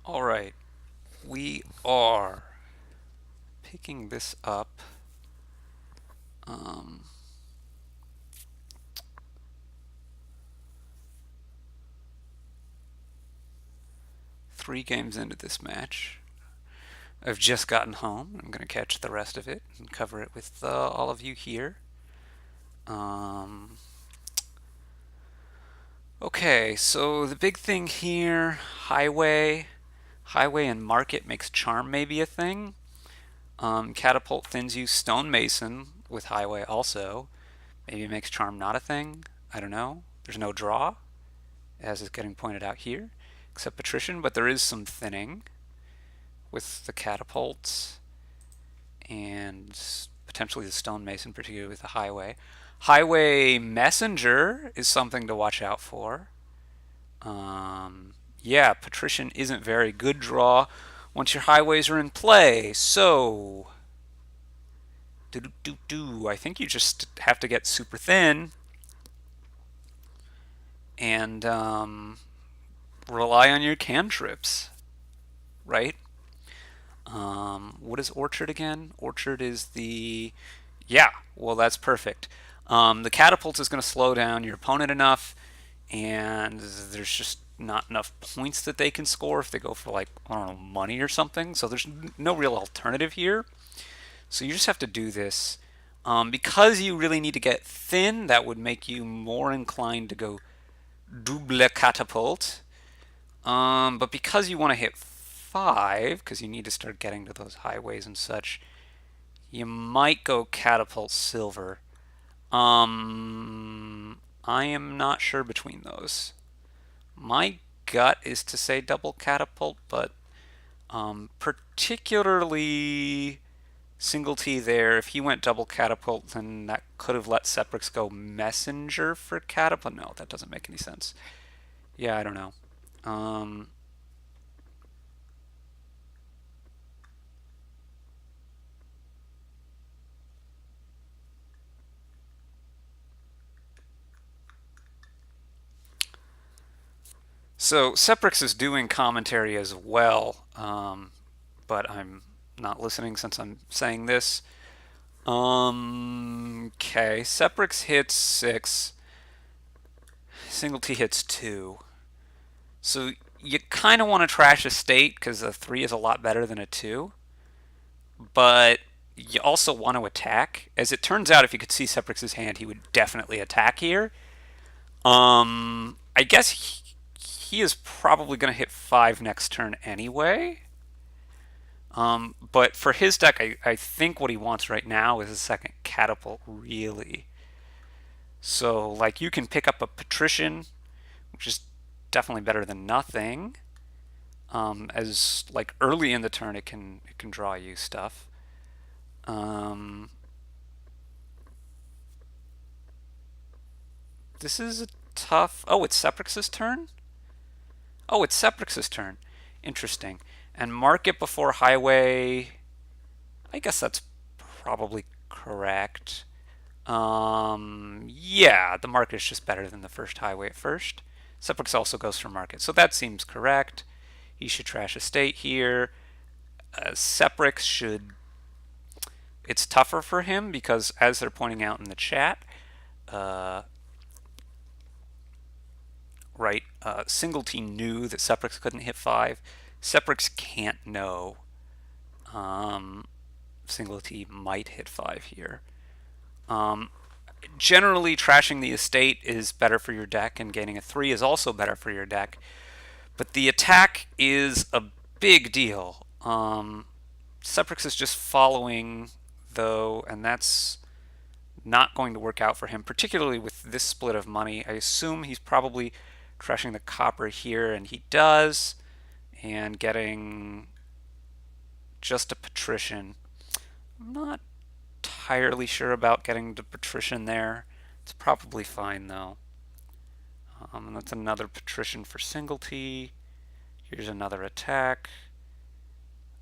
All right, we are picking this up. Um, 3 games into this match. I've just gotten home. I'm going to catch the rest of it and cover it with all of you here. Um, okay, so the big thing here, highway and market makes charm maybe a thing. Catapult thins you stonemason with highway also. Maybe makes charm not a thing. I don't know. There's no draw, as is getting pointed out here, except patrician, but there is some thinning with the catapults and potentially the stonemason, particularly with the highway. Highway messenger is something to watch out for. Yeah, patrician isn't very good draw once your highways are in play. So, I think you just have to get super thin and rely on your cantrips, right? What is Orchard again? Orchard is the. Yeah, well, that's perfect. The catapult is going to slow down your opponent enough, and there's just not enough points that they can score if they go for, like, I don't know, money or something. So there's no real alternative here. So you just have to do this. Because you really need to get thin, that would make you more inclined to go double catapult. But because you want to hit 5, because you need to start getting to those highways and such, you might go catapult silver. I am not sure between those. My gut is to say double catapult, but particularly Singletee there, if he went double catapult, then that could have let Seprix go messenger for catapult. No, that doesn't make any sense. Yeah, I don't know. Um, So Seprix is doing commentary as well, but I'm not listening since I'm saying this. Okay, Seprix hits 6, Singletee hits 2. So you kind of want to trash a state because a 3 is a lot better than a 2, but you also want to attack. As it turns out, if you could see Seprix's hand, he would definitely attack here. I guess he is probably going to hit 5 next turn anyway. But for his deck, I think what he wants right now is a second catapult, really. So, like, you can pick up a patrician, which is definitely better than nothing. As like early in the turn, it can draw you stuff. Um, this is a tough. Oh, it's Seprix's turn. Oh, it's Seprix's turn. Interesting. And market before highway. I guess that's probably correct. Yeah, the market is just better than the first highway at first. Seprix also goes for market, so that seems correct. He should trash a state here. Seprix should. It's tougher for him because, as they're pointing out in the chat, uh, right, Singletee knew that Seprix couldn't hit 5. Seprix can't know Singletee might hit 5 here. Um, Generally, trashing the estate is better for your deck, and gaining a 3 is also better for your deck. But the attack is a big deal. Seprix is just following, though, and that's not going to work out for him, particularly with this split of money. I assume he's probably trashing the copper here, and he does, and getting just a patrician. I'm not entirely sure about getting the patrician there. It's probably fine, though. And that's another patrician for Singletee. Here's another attack.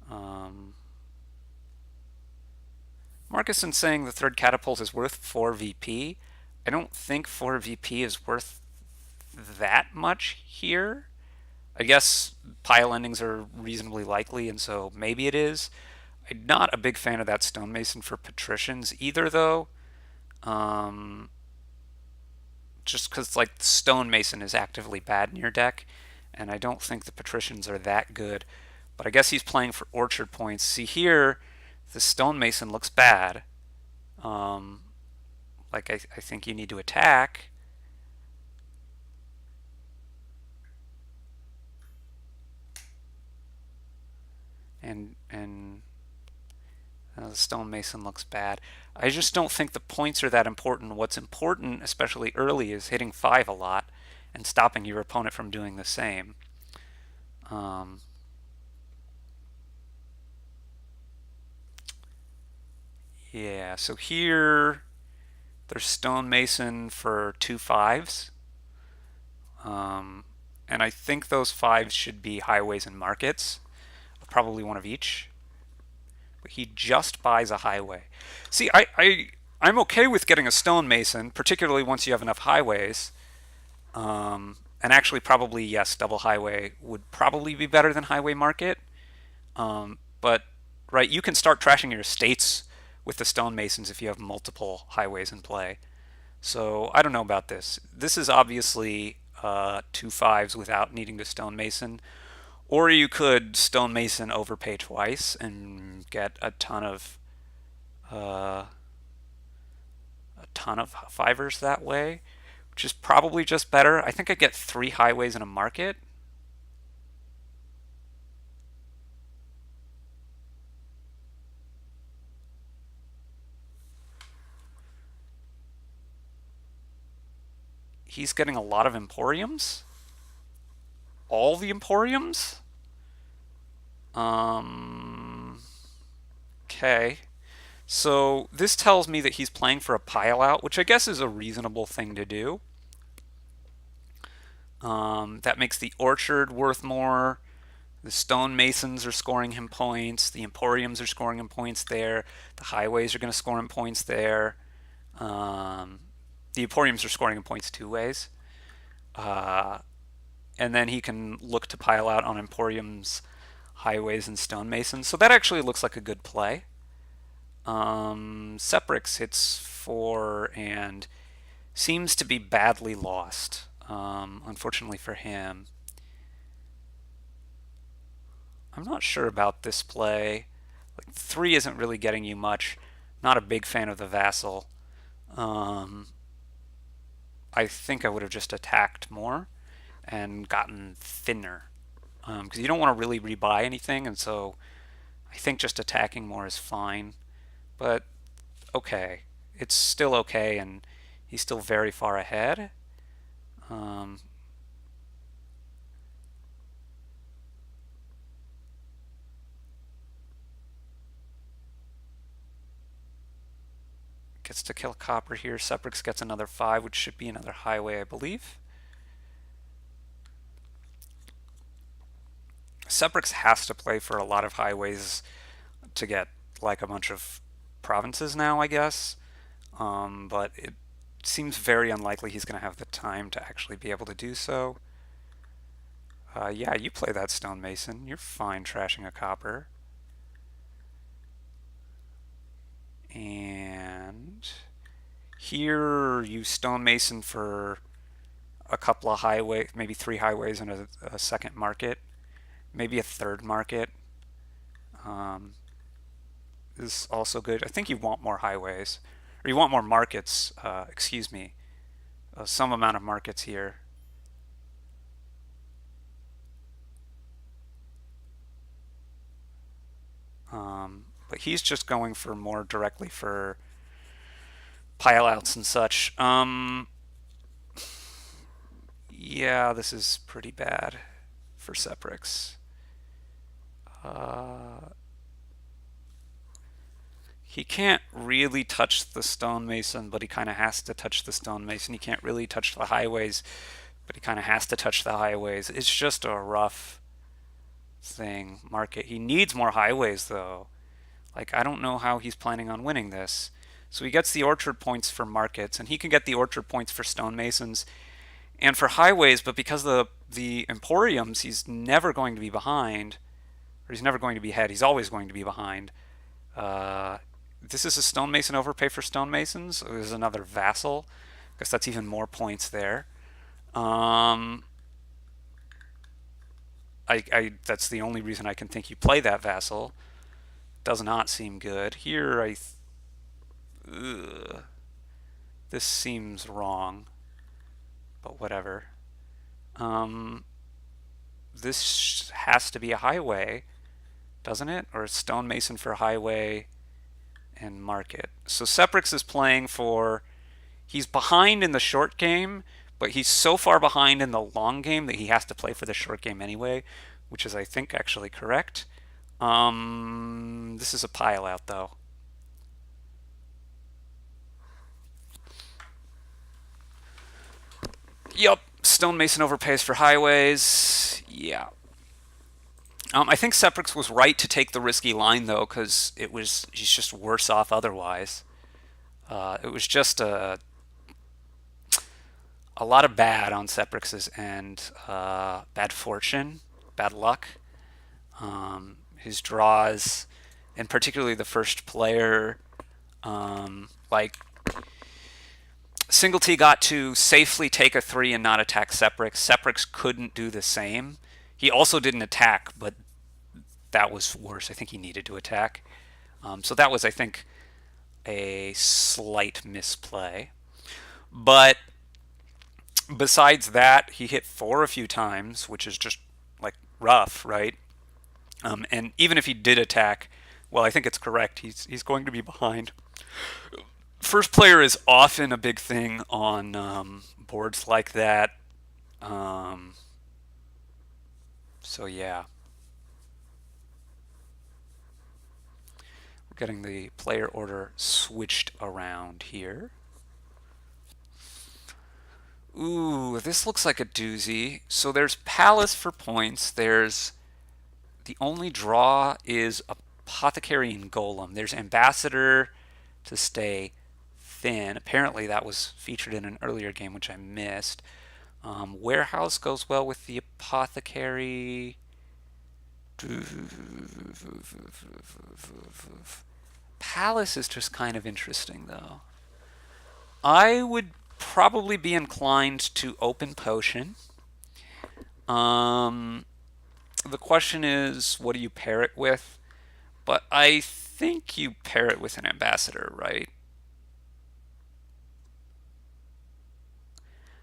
Um, Marcuson's saying the third catapult is worth 4 VP. I don't think 4 VP is worth that much here. I guess pile endings are reasonably likely, and so maybe it is. I'm not a big fan of that stonemason for patricians either, though. Um, just because like stonemason is actively bad in your deck, and I don't think the patricians are that good. But I guess he's playing for orchard points. See here, the stonemason looks bad. Um, I think you need to attack. And the stonemason looks bad. I just don't think the points are that important. What's important, especially early, is hitting 5 a lot and stopping your opponent from doing the same. Um, yeah, so here there's stonemason for 2 5s. And I think those 5s should be highways and markets, probably one of each. But he just buys a highway. See, I'm okay with getting a stonemason, particularly once you have enough highways. And actually, probably, yes, double highway would probably be better than highway market. But, right, you can start trashing your estates with the stonemasons if you have multiple highways in play. So I don't know about this. This is obviously 2 5s without needing to stonemason. Or you could stonemason overpay twice and get uh, a ton of fivers that way, which is probably just better. I think I get 3 highways in a market. He's getting a lot of emporiums. All the emporiums. Um. Okay. So this tells me that he's playing for a pile out, which I guess is a reasonable thing to do. That makes the orchard worth more. The stonemasons are scoring him points. The emporiums are scoring him points there. The highways are going to score him points there. Um, the emporiums are scoring him points 2 ways. Uh, and then he can look to pile out on emporiums, highways, and stonemasons. So that actually looks like a good play. Seprix hits 4 and seems to be badly lost, unfortunately for him. I'm not sure about this play. Like 3 isn't really getting you much. Not a big fan of the vassal. Um, I think I would have just attacked more and gotten thinner. Because you don't want to really rebuy anything, and so I think just attacking more is fine. But okay, it's still okay, and he's still very far ahead. Um, gets to kill copper here. Seprix gets another 5, which should be another highway, I believe. Seprix has to play for a lot of highways to get like a bunch of provinces now, I guess. But it seems very unlikely he's going to have the time to actually be able to do so. Yeah, you play that stonemason. You're fine trashing a copper. And here you stonemason for a couple of highways, maybe 3 highways and a second market, maybe a third market. Um, is also good. I think you want more highways, or you want more markets. Excuse me, some amount of markets here. But he's just going for more directly for pile outs and such. Yeah, this is pretty bad for Seprix. Uh, he can't really touch the stonemason, but he kind of has to touch the stonemason. He can't really touch the highways, but he kind of has to touch the highways. It's just a rough thing. Market. He needs more highways, though. Like, I don't know how he's planning on winning this. So he gets the orchard points for markets, and he can get the orchard points for stonemasons, and for highways, but because the Emporiums, he's never going to be behind, or he's never going to be ahead. He's always going to be behind. Uh, this is a stonemason overpay for stonemasons. There's another vassal. I guess that's even more points there. Um, that's the only reason I can think you play that vassal. Does not seem good. Here, ugh, this seems wrong, but whatever. Um, this has to be a highway, doesn't it? Or a stonemason for highway and market. So Seprix is playing for, he's behind in the short game, but he's so far behind in the long game that he has to play for the short game anyway, which is, I think, actually correct. This is a pile out though. Yup, stonemason overpays for highways. Yeah. I think Seprix was right to take the risky line though, because he's just worse off otherwise. It was just a lot of bad on Seprix's end. Bad fortune, bad luck. His draws, and particularly the first player, like Singletee got to safely take a 3 and not attack Seprix. Seprix couldn't do the same. He also didn't attack, but that was worse. I think he needed to attack. So that was, I think, a slight misplay. But besides that, he hit 4 a few times, which is just like rough, right? And even if he did attack, well, I think it's correct. He's going to be behind. First player is often a big thing on boards like that. So yeah, we're getting the player order switched around here. Ooh, this looks like a doozy. So there's Palace for points. There's the only draw is Apothecary and Golem. There's Ambassador to stay thin. Apparently that was featured in an earlier game, which I missed. Warehouse goes well with the Apothecary. Palace is just kind of interesting, though. I would probably be inclined to open Potion. The question is, what do you pair it with? But I think you pair it with an Ambassador, right?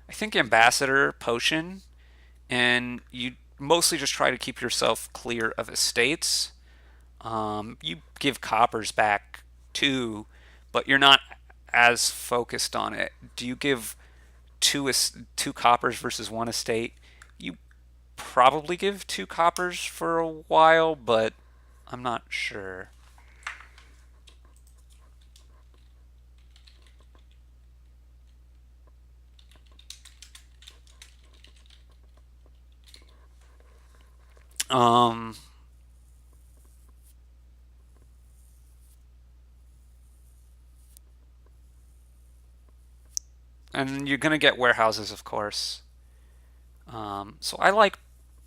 I think Ambassador, Potion, and you mostly just try to keep yourself clear of estates. You give coppers back too, but you're not as focused on it. Do you give two coppers versus one estate? You probably give 2 coppers for a while, but I'm not sure. Um, and you're gonna get warehouses, of course. So I like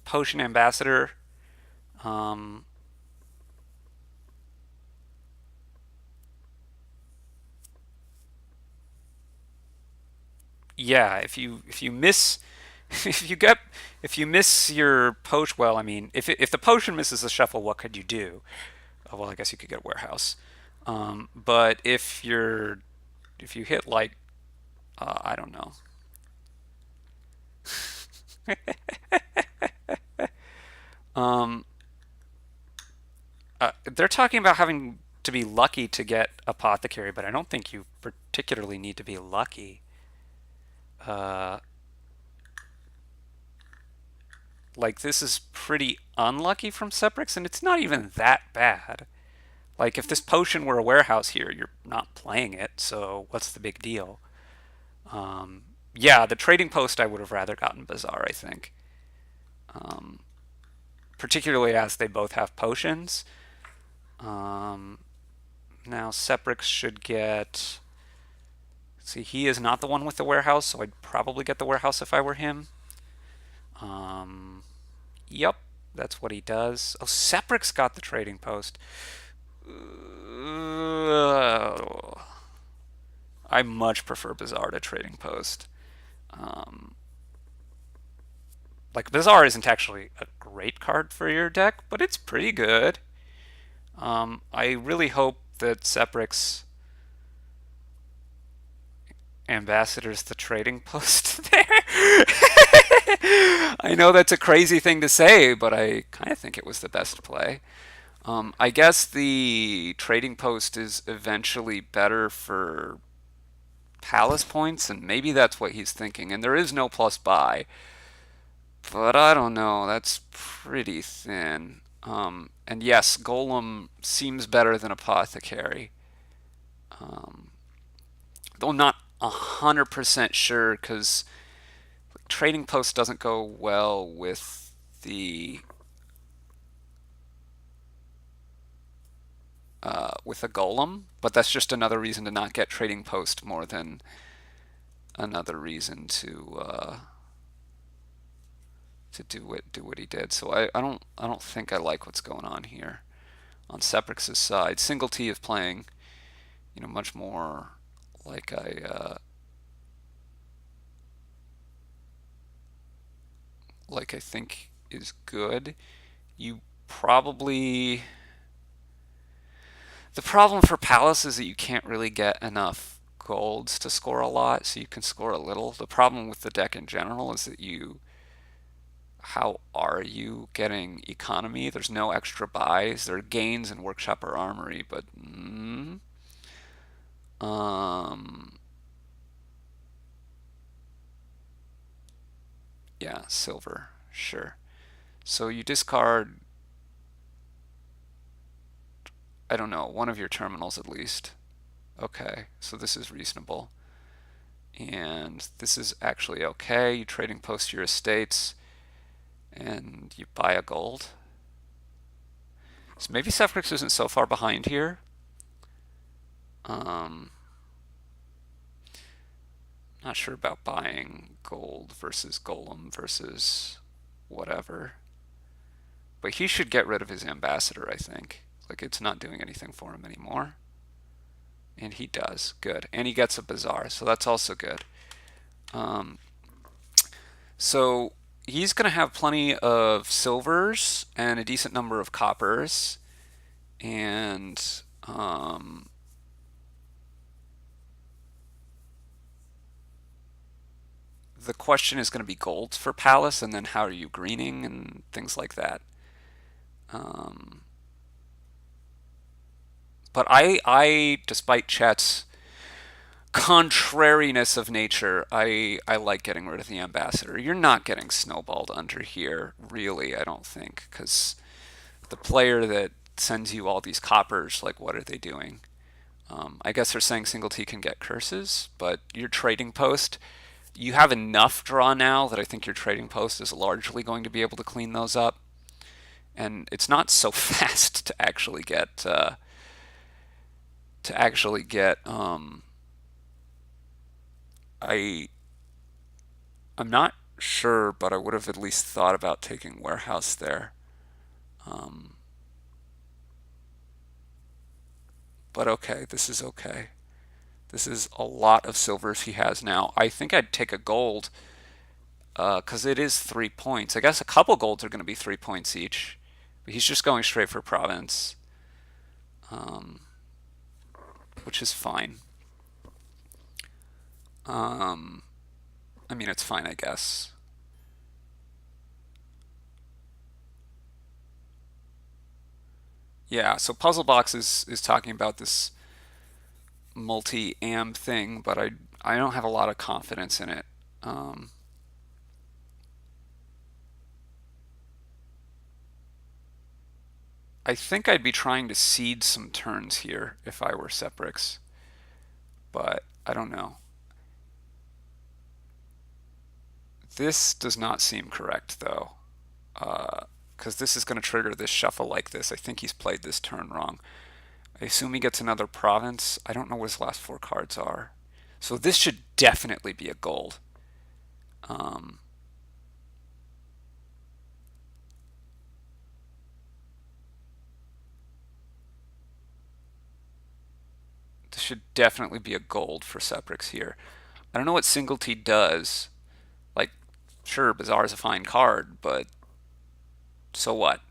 Potion Ambassador. Um, yeah, if you miss if you get if you miss your poach, well, I mean, if the potion misses the shuffle, what could you do? Well, I guess you could get a warehouse. But if you hit like I don't know. Um, they're talking about having to be lucky to get apothecary, but I don't think you particularly need to be lucky. Uh, like this is pretty unlucky from Seprix, and it's not even that bad. Like if this potion were a warehouse here, you're not playing it, so what's the big deal? Yeah, the trading post I would have rather gotten Bazaar, I think. Um, Particularly as they both have potions. Um, Now Seprix should get See, he is not the one with the warehouse, so I'd probably get the warehouse if I were him. Um, yep, that's what he does. Oh, Seprix got the trading post. I much prefer Bazaar to trading post. Um, like, Bazaar isn't actually a great card for your deck, but it's pretty good. I really hope that Seprix ambassadors the trading post there. I know that's a crazy thing to say, but I kind of think it was the best play. I guess the trading post is eventually better for palace points, and maybe that's what he's thinking. And there is no plus buy, but I don't know. That's pretty thin. And yes, Golem seems better than Apothecary. Um, though I'm not 100% sure because trading post doesn't go well with a golem, but that's just another reason to not get trading post more than another reason to do what he did. So I don't think I like what's going on here on Seprix's side. Singletee is playing, much more like I think is good. You probably The problem for Palace is that you can't really get enough golds to score a lot, so you can score a little. The problem with the deck in general is that how are you getting economy? There's no extra buys. There are gains in Workshop or Armory, but um, yeah, silver, sure. So you discard, I don't know, one of your terminals at least. Okay, so this is reasonable. And this is actually okay. You trading post your estates and you buy a gold. So maybe Seprix isn't so far behind here. Not sure about buying gold versus golem versus whatever. But he should get rid of his ambassador, I think. Like, it's not doing anything for him anymore. And he does. Good. And he gets a bazaar, so that's also good. So he's going to have plenty of silvers and a decent number of coppers. And the question is going to be gold for Palace, and then how are you greening and things like that. But despite Chet's contrariness of nature, I like getting rid of the ambassador. You're not getting snowballed under here, really, I don't think, because the player that sends you all these coppers, like, what are they doing? I guess they're saying Singletee can get curses, but your trading post, you have enough draw now that I think your trading post is largely going to be able to clean those up. And it's not so fast to actually get I I'm not sure, but I would have at least thought about taking warehouse there. Um, but okay, this is okay. This is a lot of silvers he has now. I think I'd take a gold because it is 3 points. I guess a couple golds are going to be 3 points each. But he's just going straight for province, um, which is fine. I mean, it's fine, I guess. Yeah, so Puzzle Box is talking about this multi-am thing, but I don't have a lot of confidence in it. Um, I think I'd be trying to seed some turns here if I were Seprix, but I don't know. This does not seem correct though, because this is going to trigger this shuffle like this. I think he's played this turn wrong. I assume he gets another province. I don't know what his last four cards are. So this should definitely be a gold. Um, this should definitely be a gold for Seprix here. I don't know what Singletee does. Like, sure, Bazaar is a fine card, but so what?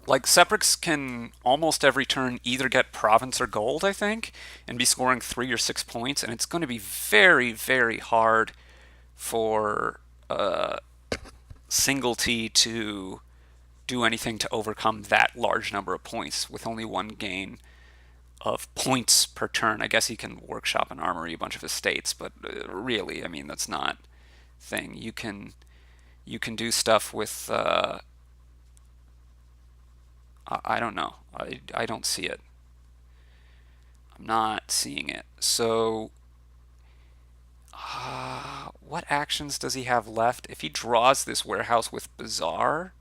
Like, Seprix can almost every turn either get Province or Gold, I think, and be scoring 3 or 6 points, and it's going to be very, very hard for Singletee to do anything to overcome that large number of points with only one gain of points per turn. I guess he can workshop an armory, a bunch of estates, but really, I mean, that's not thing. You can do stuff with I don't know. I don't see it. I'm not seeing it. So what actions does he have left? If he draws this warehouse with Bazaar,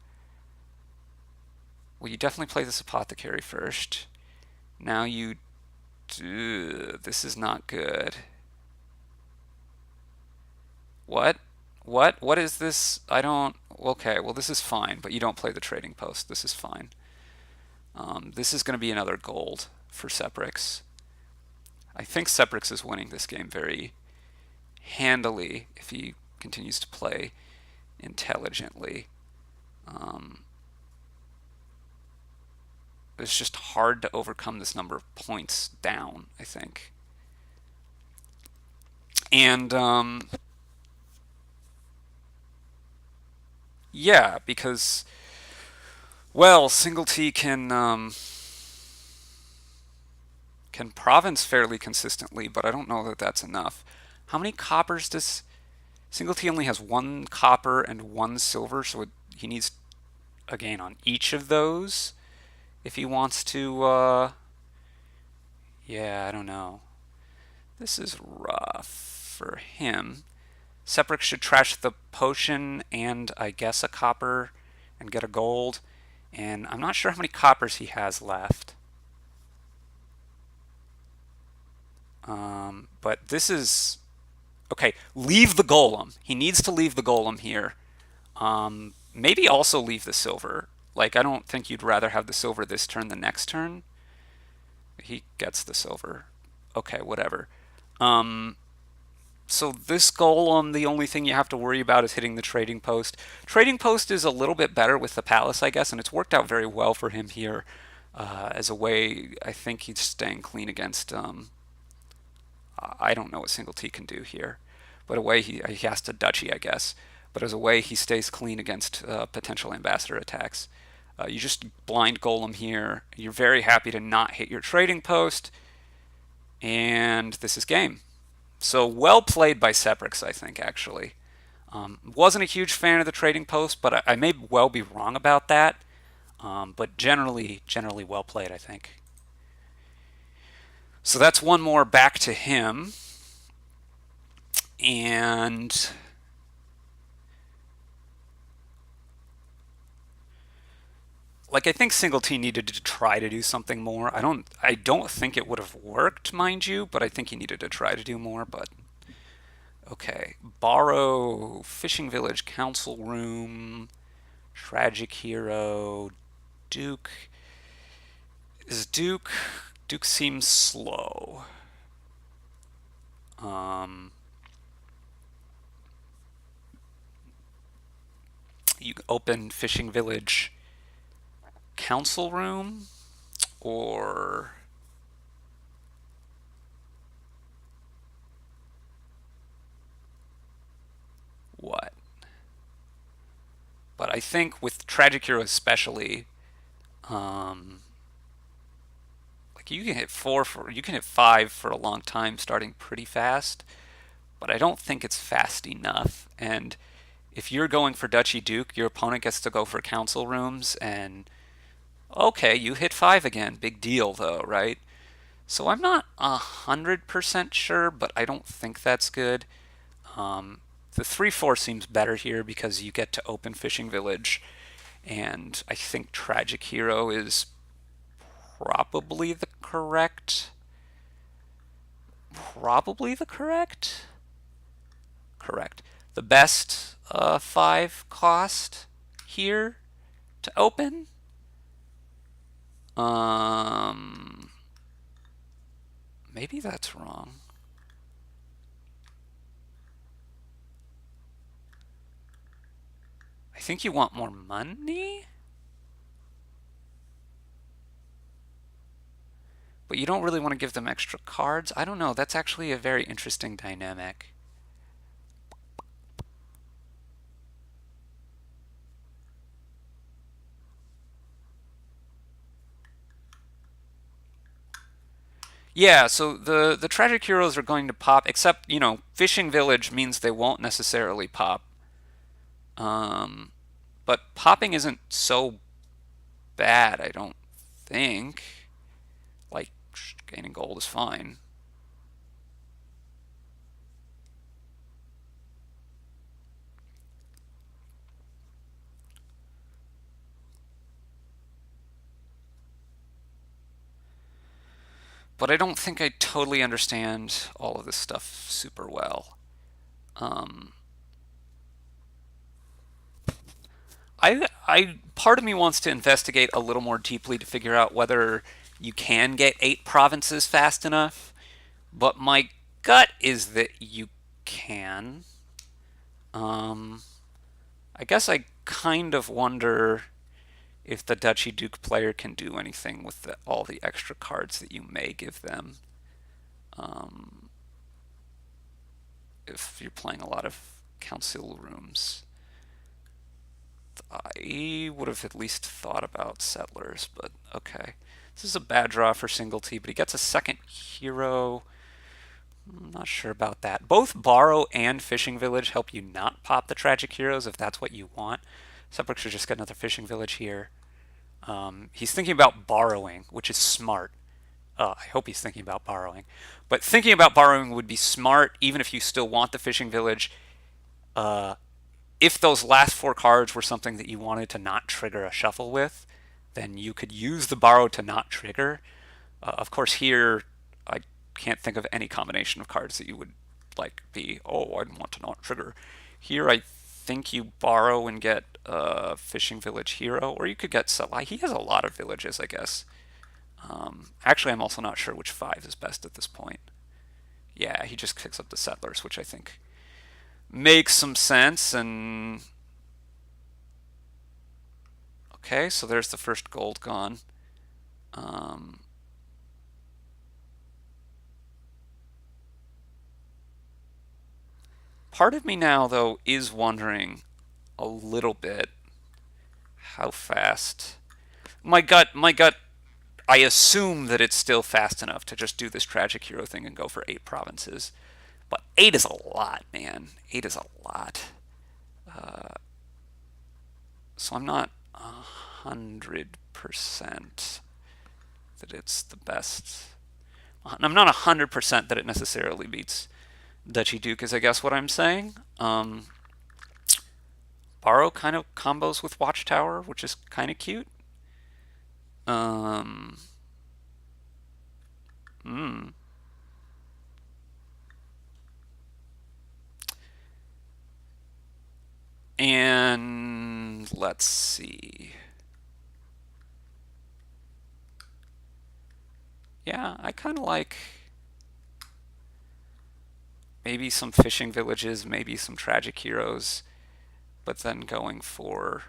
well, you definitely play this apothecary first. Now you do. This is not good. What? What is this? I don't. Okay, well, this is fine, but you don't play the trading post. This is fine. This is going to be another gold for Seprix. I think Seprix is winning this game very handily if he continues to play intelligently. Um, it's just hard to overcome this number of points down, I think. And yeah, because, well, Singletee can province fairly consistently, but I don't know that that's enough. How many coppers does Singletee only has 1 copper and 1 silver, so he needs a gain on each of those if he wants to. Yeah, I don't know. This is rough for him. Seprix should trash the potion and I guess a copper and get a gold. And I'm not sure how many coppers he has left. But this is okay. Leave the golem. He needs to leave the golem here. Maybe also leave the silver. Like, I don't think you'd rather have the silver this turn than next turn. He gets the silver. Okay, whatever. Um, so this golem, the only thing you have to worry about is hitting the trading post. Trading post is a little bit better with the palace, I guess, and it's worked out very well for him here as a way. I think he's staying clean against. I don't know what Singletee can do here, but a way he has to duchy, I guess. But as a way, he stays clean against potential ambassador attacks. You just blind golem here. You're very happy to not hit your trading post, and this is game. So well played by Seprix, I think, actually. Wasn't a huge fan of the trading post, but I may well be wrong about that. But generally well played, I think. So that's one more back to him. And like, I think Singletee needed to try to do something more. I don't think it would have worked, mind you, but I think he needed to try to do more. But okay, borrow fishing village, council room, tragic hero, Duke. Is Duke seems slow. You open fishing village, council room, or what? But I think with tragic hero especially, um, like, you can hit you can hit 5 for a long time, starting pretty fast. But I don't think it's fast enough. And if you're going for Duchy Duke, your opponent gets to go for council rooms, and okay, you hit 5 again. Big deal, though, right? So I'm not 100% sure, but I don't think that's good. The 3/4 seems better here because you get to open Fishing Village and I think Tragic Hero is probably the correct. Probably the correct? Correct. The best 5 cost here to open. Um, Maybe that's wrong. I think you want more money? But you don't really want to give them extra cards? I don't know. That's actually a very interesting dynamic. Yeah, so the tragic heroes are going to pop, except, Fishing Village means they won't necessarily pop. Um, but popping isn't so bad, I don't think. Like, gaining gold is fine. But I don't think I totally understand all of this stuff super well. Um, part of me wants to investigate a little more deeply to figure out whether you can get 8 provinces fast enough. But my gut is that you can. Um, I guess I kind of wonder if the Duchy Duke player can do anything with all the extra cards that you may give them. Um, if you're playing a lot of council rooms. I would have at least thought about settlers, but okay. This is a bad draw for Singletee, but he gets a second hero. I'm not sure about that. Both Borrow and Fishing Village help you not pop the Tragic Heroes if that's what you want. Seprix should just get another Fishing Village here. He's thinking about borrowing, which is smart. I hope he's thinking about borrowing. But thinking about borrowing would be smart even if you still want the Fishing Village. If those last 4 cards were something that you wanted to not trigger a shuffle with, then you could use the borrow to not trigger. Of course, here I can't think of any combination of cards that you would like be, oh, I want to not trigger. Here I think you borrow and get a Fishing Village hero, or you could get he has a lot of villages, I guess. Actually, I'm also not sure which 5 is best at this point. Yeah, he just picks up the settlers, which I think makes some sense. And okay, so there's the first gold gone. Part of me now, though, is wondering a little bit how fast. My gut, I assume that it's still fast enough to just do this tragic hero thing and go for 8 provinces. But 8 is a lot, man. 8 is a lot. So I'm not 100% that it's the best. I'm not 100% that it necessarily beats Duchy Duke, is I guess what I'm saying. Borrow kind of combos with Watchtower, which is kind of cute. Um, mm. And let's see. Yeah, I kind of like maybe some fishing villages, maybe some tragic heroes, but then going for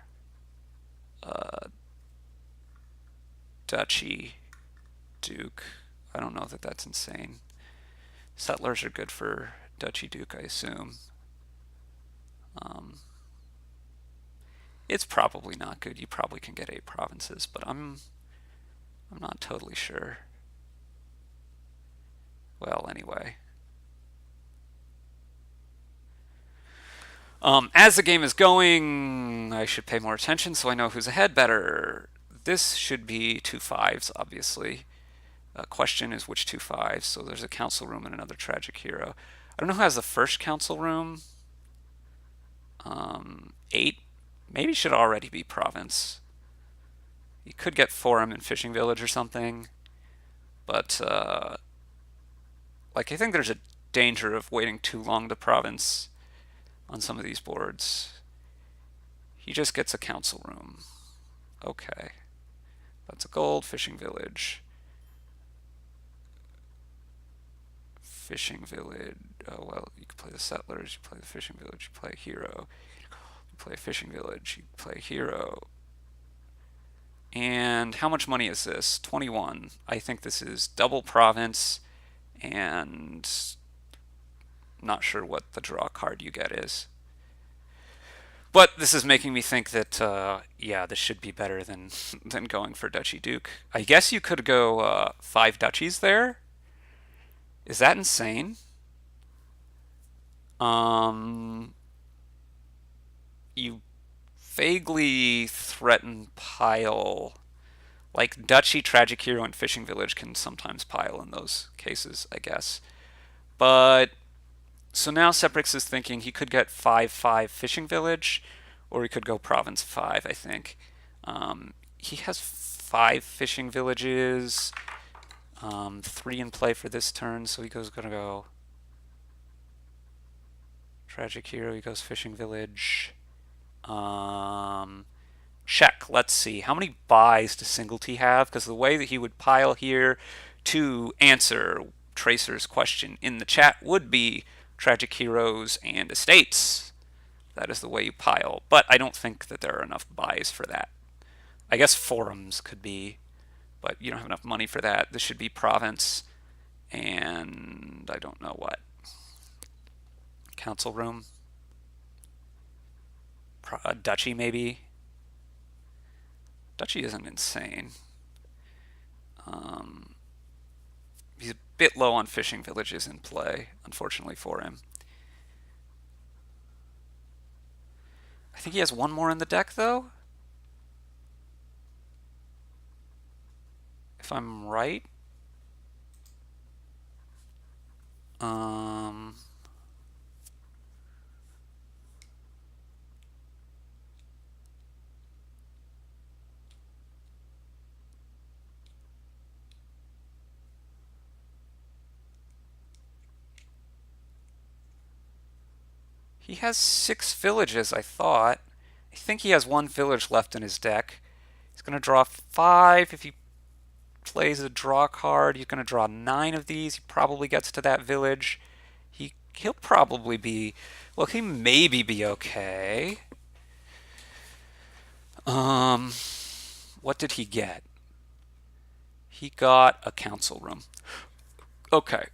Duchy Duke. I don't know that that's insane. Settlers are good for Duchy Duke, I assume. It's probably not good. You probably can get 8 provinces, but I'm not totally sure. Well, anyway. As the game is going, I should pay more attention so I know who's ahead better. This should be 2 5s, obviously. Question is which 2 5s. So there's a council room and another tragic hero. I don't know who has the first council room. 8 Maybe should already be province. You could get forum and fishing village or something, but like I think there's a danger of waiting too long to province on some of these boards. He just gets a council room. Okay. That's a gold. Fishing village. Fishing village. Oh, well, you can play the settlers, you play the fishing village, you play a hero. You play a fishing village, you play a hero. And how much money is this? 21. I think this is double province, and not sure what the draw card you get is. But this is making me think that, yeah, this should be better than than going for Duchy Duke. I guess you could go 5 duchies there. Is that insane? Um, you vaguely threaten pile. Like Duchy, Tragic Hero, and Fishing Village can sometimes pile in those cases, I guess. But so now Seprix is thinking he could get 5/5 Fishing Village, or he could go Province 5, I think. He has 5 fishing villages, 3 in play for this turn, so he goes gonna go Tragic Hero, he goes Fishing Village. Check. Let's see. How many buys does Singletee have? Because the way that he would pile here to answer Tracer's question in the chat would be Tragic Heroes and Estates. That is the way you pile. But I don't think that there are enough buys for that. I guess forums could be, but you don't have enough money for that. This should be province and I don't know what. Council room. Duchy maybe. Duchy isn't insane. He's a bit low on fishing villages in play, unfortunately for him. I think he has one more in the deck, though. If I'm right. He has 6 villages, I thought. I think he has 1 village left in his deck. He's going to draw 5. If he plays a draw card, he's going to draw 9 of these. He probably gets to that village. He'll probably be... Well, he maybe be okay. What did he get? He got a council room. Okay.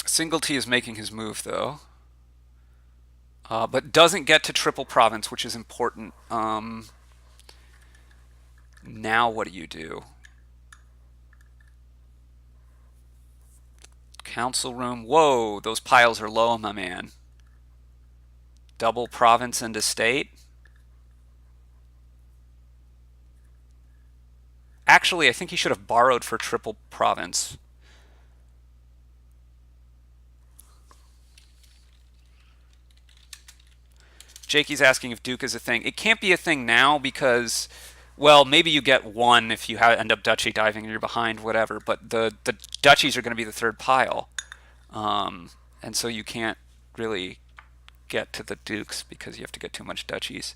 Singletee is making his move, though. But doesn't get to triple province, which is important. Now what do you do? Council room. Whoa, those piles are low, my man. Double province and estate. Actually, I think he should have borrowed for triple province. Jakey's asking if Duke is a thing. It can't be a thing now because, well, maybe you get 1 if you end up Duchy diving and you're behind, whatever. But the Duchies are going to be the 3rd pile. And so you can't really get to the Dukes because you have to get too much Duchies.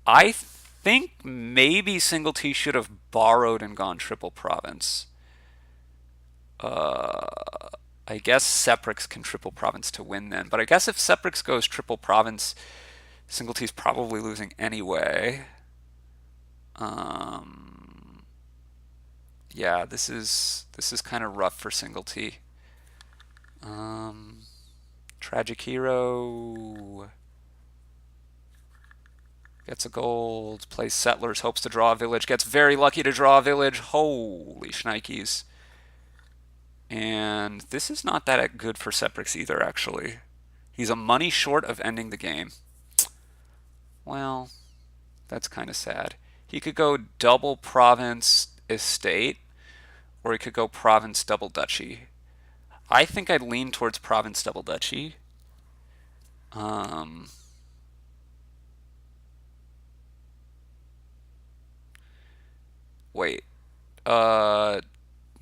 I think maybe Singletee should have borrowed and gone triple province. I guess Seprix can triple province to win then. But I guess if Seprix goes triple province, Singletee's probably losing anyway. Yeah, this is kind of rough for Singletee. Tragic Hero gets a gold, plays Settlers, hopes to draw a village, gets very lucky to draw a village. Holy shnikes. And this is not that good for Seprix either, actually. He's a money short of ending the game. Well, that's kind of sad. He could go double province estate, or he could go province double duchy. I think I'd lean towards province double duchy. Um, wait. Uh,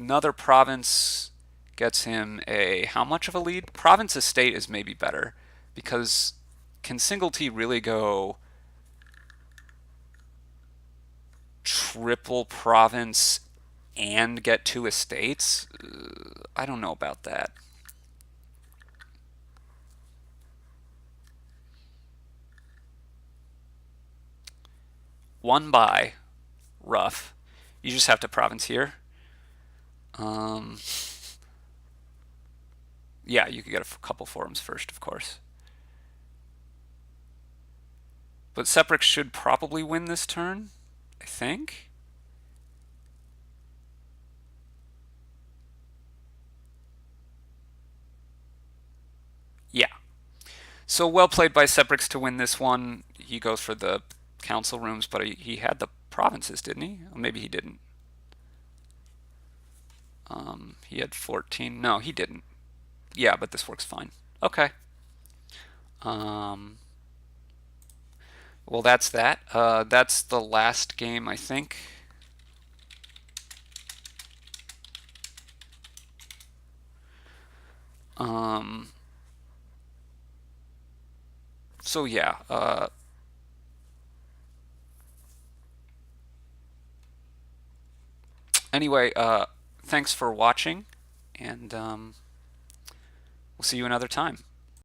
Another province gets him a how much of a lead? Province estate is maybe better because can Singletee really go triple province and get two estates? I don't know about that. One by rough. You just have to province here. Um, yeah, you could get a couple forums first, of course. But Seprix should probably win this turn, I think. Yeah. So well played by Seprix to win this one. He goes for the council rooms, but he had the provinces, didn't he? Or maybe he didn't. He had 14. No, he didn't. Yeah, but this works fine. Okay. Um, well, that's that. That's the last game, I think. Um, so yeah. Anyway, thanks for watching, and we'll see you another time.